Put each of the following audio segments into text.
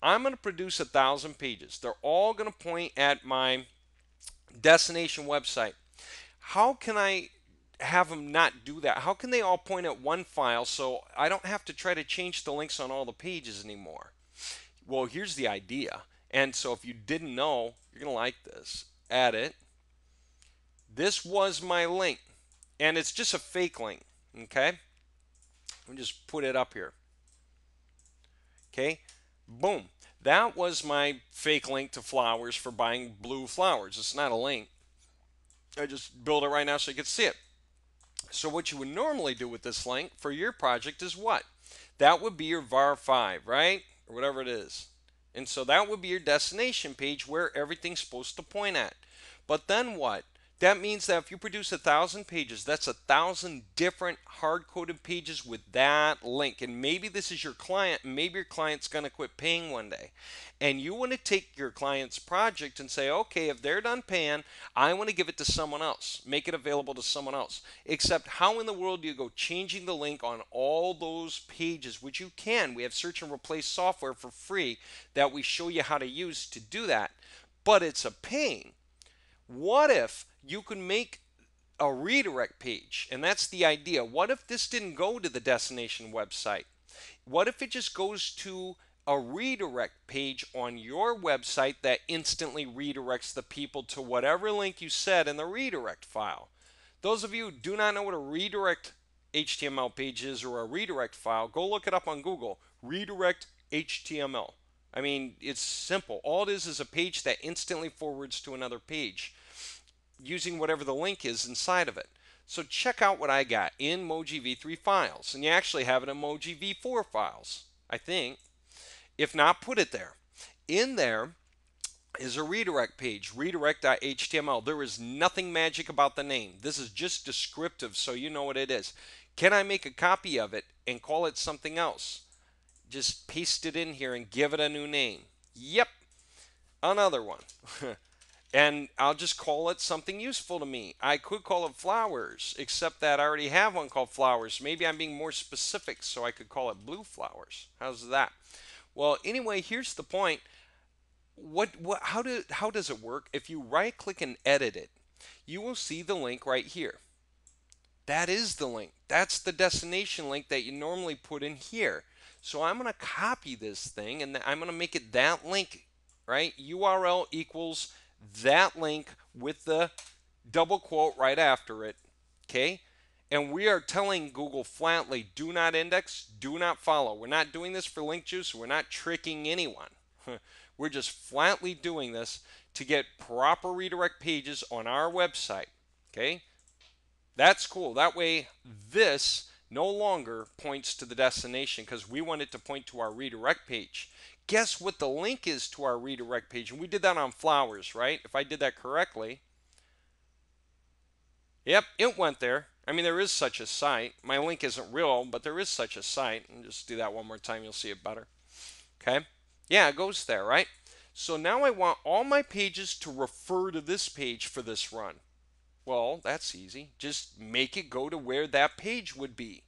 I'm going to produce 1,000 pages. They're all going to point at my destination website. How can I have them not do that? How can they all point at one file so I don't have to try to change the links on all the pages anymore? Well, here's the idea. And so if you didn't know, you're going to like this. Add it. This was my link, and it's just a fake link. Okay? Let me just put it up here. Okay? Boom. That was my fake link to flowers for buying blue flowers. It's not a link. I just built it right now so you can see it. So what you would normally do with this link for your project is what? That would be your var 5, right? Or whatever it is. And so that would be your destination page where everything's supposed to point at. But then what? That means that if you produce 1,000 pages, that's 1,000 different hard-coded pages with that link. And maybe this is your client, and maybe your client's going to quit paying one day. And you want to take your client's project and say, okay, if they're done paying, I want to give it to someone else, make it available to someone else. Except how in the world do you go changing the link on all those pages, which you can. We have search and replace software for free that we show you how to use to do that. But it's a pain. What if you could make a redirect page? And that's the idea. What if this didn't go to the destination website? What if it just goes to a redirect page on your website that instantly redirects the people to whatever link you set in the redirect file? Those of you who do not know what a redirect HTML page is or a redirect file, go look it up on Google. Redirect HTML. I mean, it's simple. All it is a page that instantly forwards to another page using whatever the link is inside of it. So check out what I got in MOWG v3 files. And you actually have it in MOWG v4 files, I think. If not, put it there. In there is a redirect page, redirect.html. There is nothing magic about the name. This is just descriptive so you know what it is. Can I make a copy of it and call it something else? Just paste it in here and give it a new name. Yep, another one. And I'll just call it something useful to me. I could call it flowers, except that I already have one called flowers. Maybe I'm being more specific, so I could call it blue flowers. How's that? Well, anyway, here's the point. How does it work? If you right click and edit it, you will see the link right here. That is the link. That's the destination link that you normally put in here. So I'm going to copy this thing and I'm going to make it that link, right? URL equals that link with the double quote right after it, okay? And we are telling Google flatly, do not index, do not follow. We're not doing this for link juice. We're not tricking anyone. We're just flatly doing this to get proper redirect pages on our website, okay? That's cool. That way, this no longer points to the destination because we want it to point to our redirect page. Guess what the link is to our redirect page? And we did that on flowers, right? If I did that correctly. Yep, it went there. I mean, there is such a site. My link isn't real, but there is such a site. And just do that one more time, you'll see it better. Okay? Yeah, it goes there, right? So now I want all my pages to refer to this page for this run. Well, that's easy. Just make it go to where that page would be.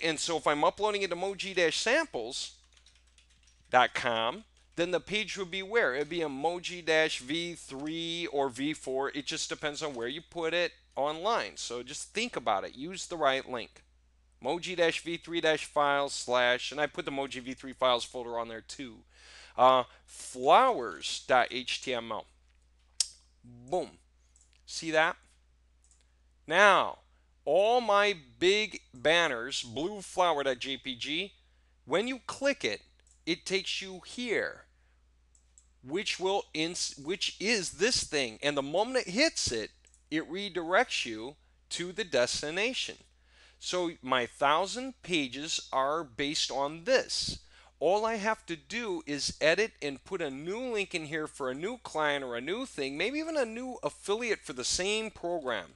And so if I'm uploading it to MOWG-samples.com, then the page would be where? It would be a MOWG-V3 or V4. It just depends on where you put it online. So just think about it. Use the right link. MOWG-V3-files / and I put the MOWG V3 files folder on there too. Flowers.html. Boom. See that? Now, all my big banners, blue flower.jpg, when you click it, it takes you here, which is this thing. And the moment it hits it, it redirects you to the destination. So my 1,000 pages are based on this. All I have to do is edit and put a new link in here for a new client or a new thing, maybe even a new affiliate for the same program.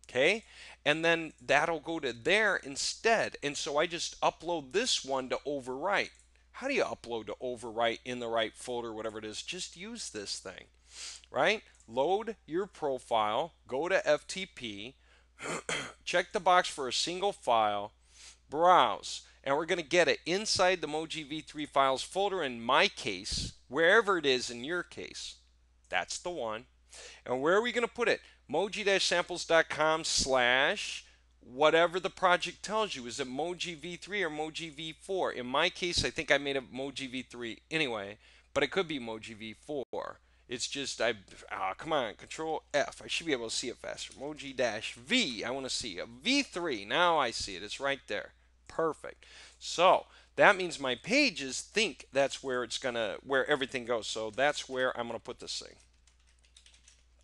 Okay? And then that'll go to there instead. And so I just upload this one to overwrite. How do you upload to overwrite in the right folder, whatever it is? Just use this thing, right? Load your profile, go to FTP, check the box for a single file, browse. and we're going to get it inside the MOWG v3 files folder in my case, wherever it is in your case. That's the one. And where are we going to put it? MOWG-samples.com slash whatever the project tells you. Is it MOWG v3 or MOWG v4? In my case, I think I made a MOWG v3 anyway, but it could be MOWG v4. It's just, come on, Control F. I should be able to see it faster. MOWG-V, I want to see a V3. Now I see it. It's right there. Perfect. So that means my pages think that's where it's gonna, where everything goes. So that's where I'm gonna put this thing,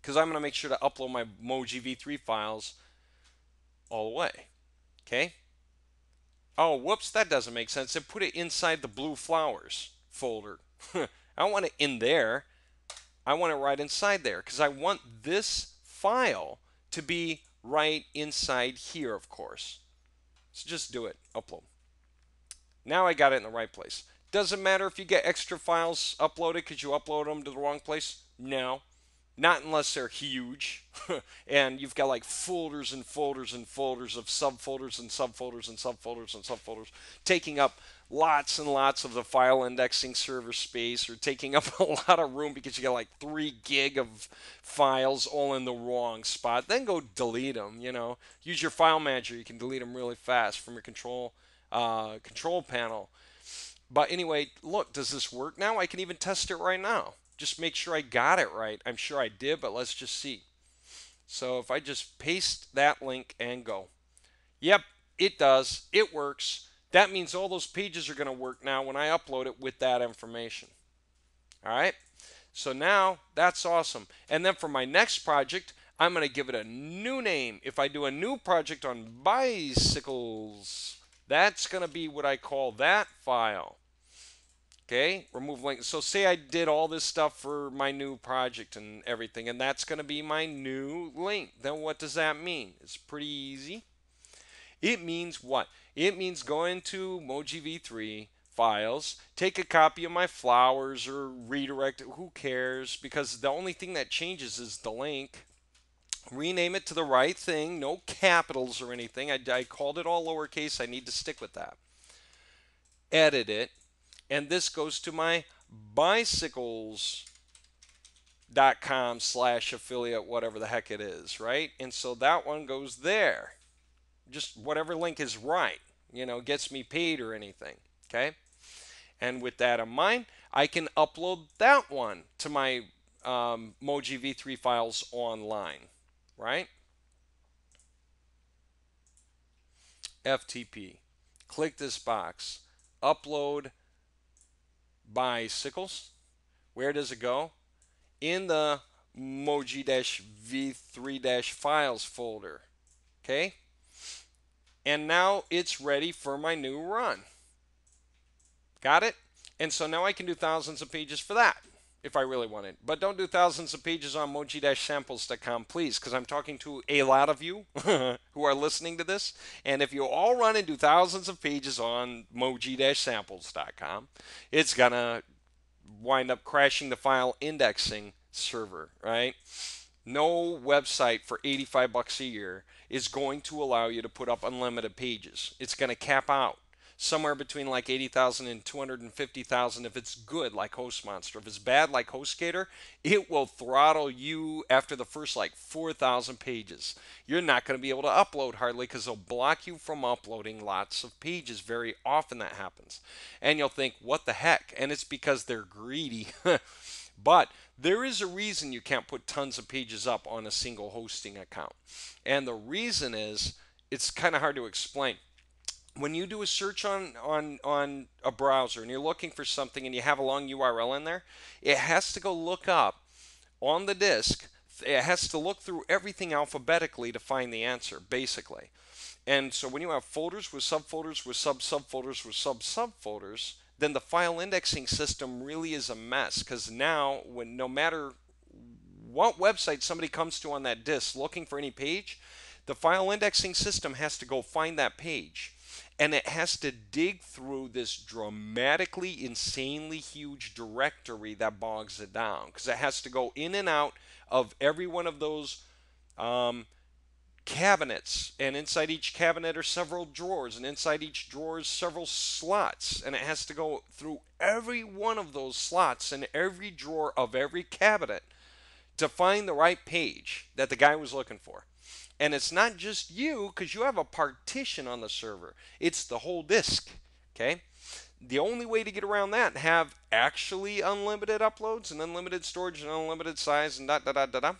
because I'm gonna make sure to upload my MOWG v3 files all the way. Okay. Oh, whoops, that doesn't make sense. It put it inside the blue flowers folder. I don't want it in there. I want it right inside there because I want this file to be right inside here, of course. So just do it. Upload. Now I got it in the right place. Doesn't matter if you get extra files uploaded because you upload them to the wrong place. No. Not unless they're huge and you've got like folders and folders and folders of subfolders and subfolders and subfolders and subfolders taking up lots and lots of the file indexing server space, or taking up a lot of room because you got like 3 gig of files all in the wrong spot. Then go delete them, you know. Use your file manager. You can delete them really fast from your control panel. But anyway, look, does this work now? I can even test it right now. Just make sure I got it right. I'm sure I did, but let's just see. So if I just paste that link and go. Yep, it does. It works. That means all those pages are going to work now when I upload it with that information. All right. So now that's awesome. And then for my next project, I'm going to give it a new name. If I do a new project on bicycles, that's going to be what I call that file. Okay, remove link. So say I did all this stuff for my new project and everything, and that's going to be my new link. Then what does that mean? It's pretty easy. It means what? It means go into MOWG v3 files, take a copy of my flowers or redirect it, who cares, because the only thing that changes is the link. Rename it to the right thing, no capitals or anything. I called it all lowercase. I need to stick with that. Edit it. And this goes to my bicycles.com/affiliate, whatever the heck it is, right? And so that one goes there. Just whatever link is right, you know, gets me paid or anything, okay? And with that in mind, I can upload that one to my MOWG v3 files online, right? FTP. Click this box. Upload bicycles. Where does it go? In the MOWG-v3-files folder. Okay? And now it's ready for my new run. Got it? And so now I can do thousands of pages for that if I really wanted. But don't do thousands of pages on MOWG-samples.com, please, because I'm talking to a lot of you who are listening to this. And if you all run and do thousands of pages on MOWG-samples.com, it's going to wind up crashing the file indexing server, right? No website for 85 bucks a year is going to allow you to put up unlimited pages. It's going to cap out somewhere between like 80,000 and 250,000 if it's good like HostMonster. If it's bad like HostGator, it will throttle you after the first like 4,000 pages. You're not going to be able to upload hardly because they'll block you from uploading lots of pages. Very often that happens. And you'll think, what the heck? And it's because they're greedy. But there is a reason you can't put tons of pages up on a single hosting account. And the reason is, it's kind of hard to explain. When you do a search on a browser and you're looking for something and you have a long URL in there, it has to go look up on the disk. It has to look through everything alphabetically to find the answer, basically. And so when you have folders with subfolders with subfolders with subfolders, then the file indexing system really is a mess, because now when no matter what website somebody comes to on that disk looking for any page, the file indexing system has to go find that page. And it has to dig through this dramatically, insanely huge directory that bogs it down, because it has to go in and out of every one of those cabinets, and inside each cabinet are several drawers, and inside each drawer is several slots, and it has to go through every one of those slots and every drawer of every cabinet to find the right page that the guy was looking for. And it's not just you, because you have a partition on the server, it's the whole disk. Okay, the only way to get around that and have actually unlimited uploads and unlimited storage and unlimited size and dot dot dot dot dot,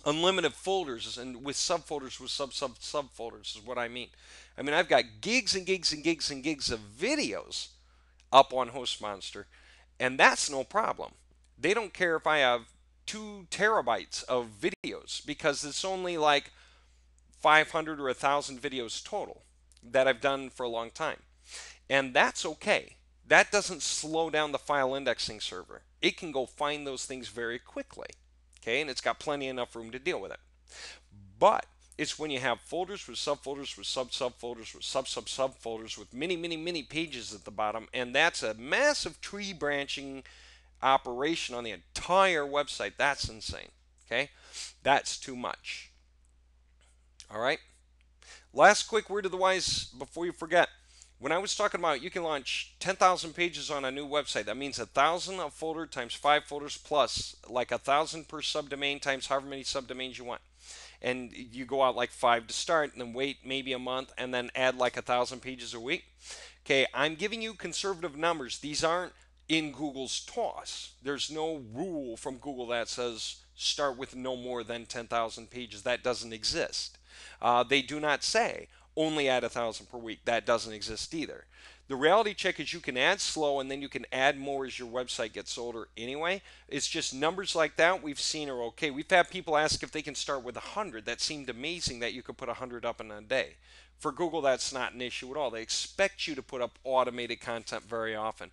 unlimited folders and with subfolders with subfolders is what I mean. I mean, I've got gigs and gigs and gigs and gigs of videos up on HostMonster, and that's no problem. They don't care if I have 2 terabytes of videos because it's only like 500 or 1,000 videos total that I've done for a long time. And that's okay. That doesn't slow down the file indexing server. It can go find those things very quickly. Okay, and it's got plenty enough room to deal with it. But it's when you have folders with subfolders with subfolders with subfolders with many pages at the bottom, and that's a massive tree branching operation on the entire website. That's insane. Okay, that's too much. All right. Last quick word of the wise before you forget. When I was talking about you can launch 10,000 pages on a new website, that means 1,000 a folder times 5 folders plus like 1,000 per subdomain times however many subdomains you want. And you go out like 5 to start and then wait maybe a month and then add like 1,000 pages a week. Okay, I'm giving you conservative numbers. These aren't in Google's toss. There's no rule from Google that says start with no more than 10,000 pages. That doesn't exist. They do not say only add 1,000 per week. That doesn't exist either. The reality check is you can add slow and then you can add more as your website gets older anyway. It's just numbers like that we've seen are okay. We've had people ask if they can start with 100. That seemed amazing that you could put 100 up in a day. For Google, that's not an issue at all. They expect you to put up automated content very often.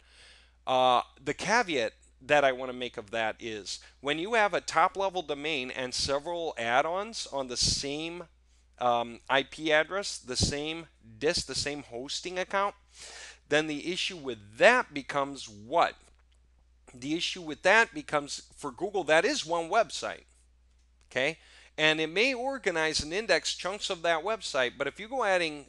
The caveat that I want to make of that is when you have a top level domain and several add-ons on the same IP address, the same disk, the same hosting account, then the issue with that becomes what? The issue with that becomes for Google, that is one website. Okay? And it may organize and index chunks of that website, but if you go adding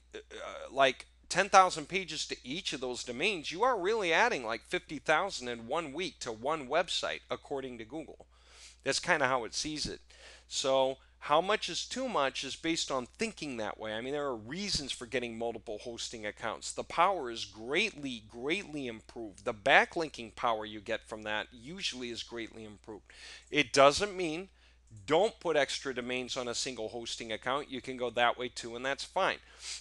like 10,000 pages to each of those domains, you are really adding like 50,000 in 1 week to one website, according to Google. That's kind of how it sees it. So how much is too much is based on thinking that way. I mean, there are reasons for getting multiple hosting accounts. The power is greatly improved. The backlinking power you get from that usually is greatly improved. It doesn't mean don't put extra domains on a single hosting account. You can go that way too, and that's fine.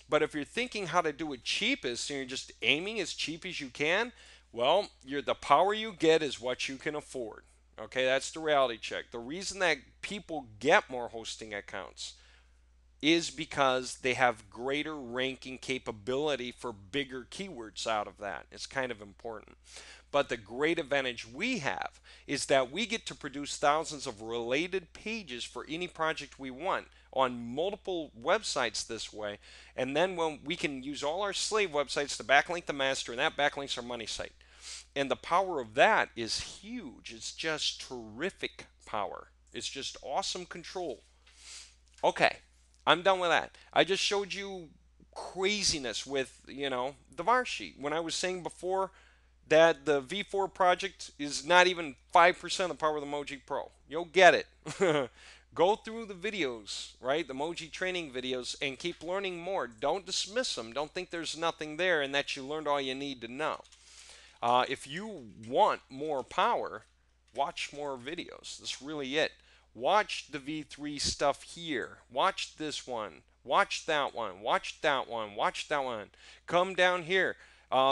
But if you're thinking how to do it cheapest and you're just aiming as cheap as you can, well, the power you get is what you can afford. Okay, that's the reality check. The reason that people get more hosting accounts is because they have greater ranking capability for bigger keywords out of that. It's kind of important. But the great advantage we have is that we get to produce thousands of related pages for any project we want on multiple websites this way. And then when we can use all our slave websites to backlink the master, and that backlinks our money site. And the power of that is huge. It's just terrific power. It's just awesome control. Okay, I'm done with that. I just showed you craziness with, the var sheet. When I was saying before that the V4 project is not even 5% of the power of the MOWG Pro. You'll get it. Go through the videos, right? The MOWG training videos, and keep learning more. Don't dismiss them. Don't think there's nothing there and that you learned all you need to know. If you want more power, watch more videos. That's really it. Watch the V3 stuff here. Watch this one. Watch that one. Watch that one. Watch that one. Come down here.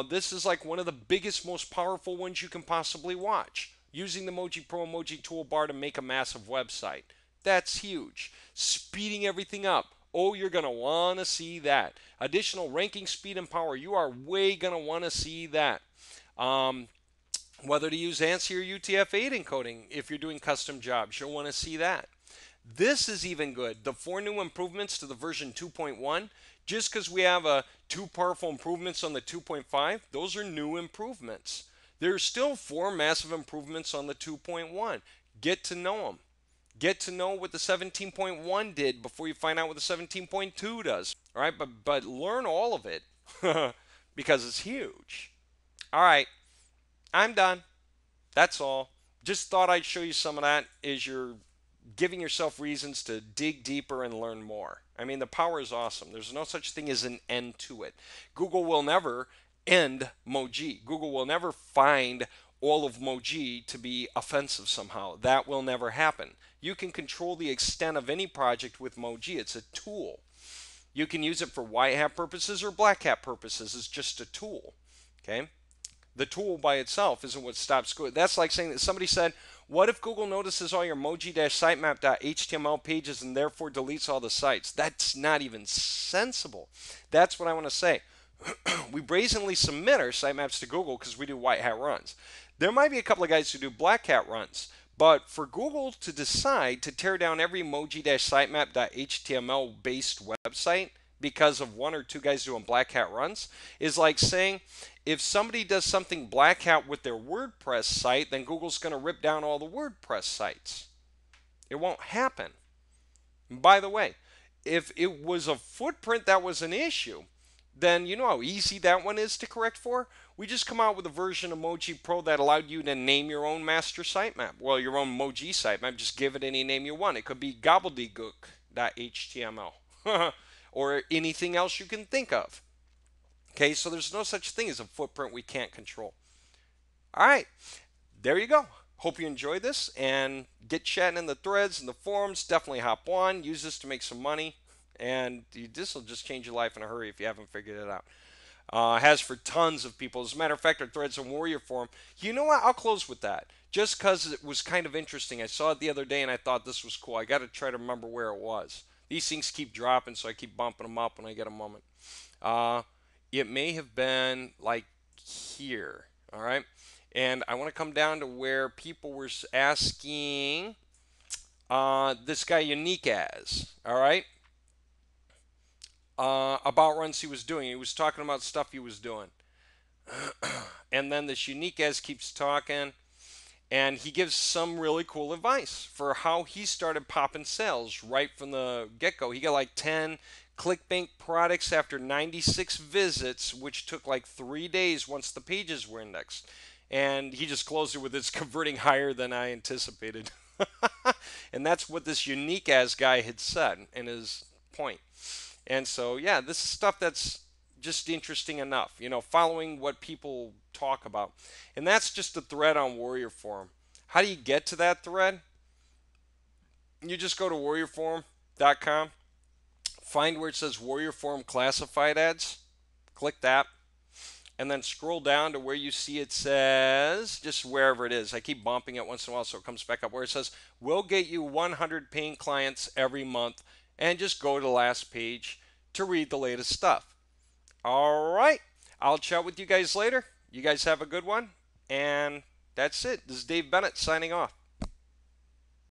This is like one of the biggest, most powerful ones you can possibly watch. Using the MOWG Pro and MOWG Toolbar to make a massive website. That's huge. Speeding everything up. Oh, you're going to want to see that. Additional ranking speed and power. You are way going to want to see that. Whether to use ANSI or UTF-8 encoding if you're doing custom jobs, you'll want to see that. This is even good. The 4 new improvements to the version 2.1, just because we have 2 powerful improvements on the 2.5, those are new improvements. There's still 4 massive improvements on the 2.1. Get to know them. Get to know what the 17.1 did before you find out what the 17.2 does. All right, but learn all of it because it's huge. All right, I'm done. That's all. Just thought I'd show you some of that as you're giving yourself reasons to dig deeper and learn more. I mean, the power is awesome. There's no such thing as an end to it. Google will never end MOWG. Google will never find all of MOWG to be offensive somehow. That will never happen. You can control the extent of any project with MOWG. It's a tool. You can use it for white hat purposes or black hat purposes. It's just a tool. Okay? The tool by itself isn't what stops Google. That's like saying that somebody said, what if Google notices all your MOWG-sitemap.html pages and therefore deletes all the sites? That's not even sensible. That's what I want to say. We brazenly submit our sitemaps to Google because we do white hat runs. There might be a couple of guys who do black hat runs, but for Google to decide to tear down every MOWG-sitemap.html based website because of one or two guys doing black hat runs is like saying if somebody does something black hat with their WordPress site, then Google's going to rip down all the WordPress sites. It won't happen. By the way, if it was a footprint that was an issue, then you know how easy that one is to correct for? We just come out with a version of MOWG Pro that allowed you to name your own master sitemap. Well, your own MOWG sitemap, just give it any name you want. It could be gobbledygook.html or anything else you can think of. Okay, so there's no such thing as a footprint we can't control. All right, there you go. Hope you enjoyed this and get chatting in the threads and the forums. Definitely hop on. Use this to make some money. And this will just change your life in a hurry if you haven't figured it out. Has for tons of people. As a matter of fact, our Threads and Warrior forum. You know what? I'll close with that. Just because it was kind of interesting. I saw it the other day and I thought this was cool. I got to try to remember where it was. These things keep dropping, so I keep bumping them up when I get a moment. It may have been like here. All right. And I want to come down to where people were asking this guy Unique as. All right. About runs he was doing. He was talking about stuff he was doing. And then this Unique as keeps talking. And he gives some really cool advice for how he started popping sales right from the get-go. He got like 10 ClickBank products after 96 visits, which took like 3 days once the pages were indexed. And he just closed it with it's converting higher than I anticipated. And that's what this Unique as guy had said in his point. And so, yeah, this is stuff that's just interesting enough, you know, following what people talk about. And that's just a thread on Warrior Forum. How do you get to that thread? You just go to warriorforum.com, find where it says Warrior Forum Classified Ads, click that, and then scroll down to where you see it says, just wherever it is. I keep bumping it once in a while so it comes back up, where it says, we'll get you 100 paying clients every month, and just go to the last page to read the latest stuff. All right. I'll chat with you guys later. You guys have a good one. And that's it. This is Dave Bennett signing off.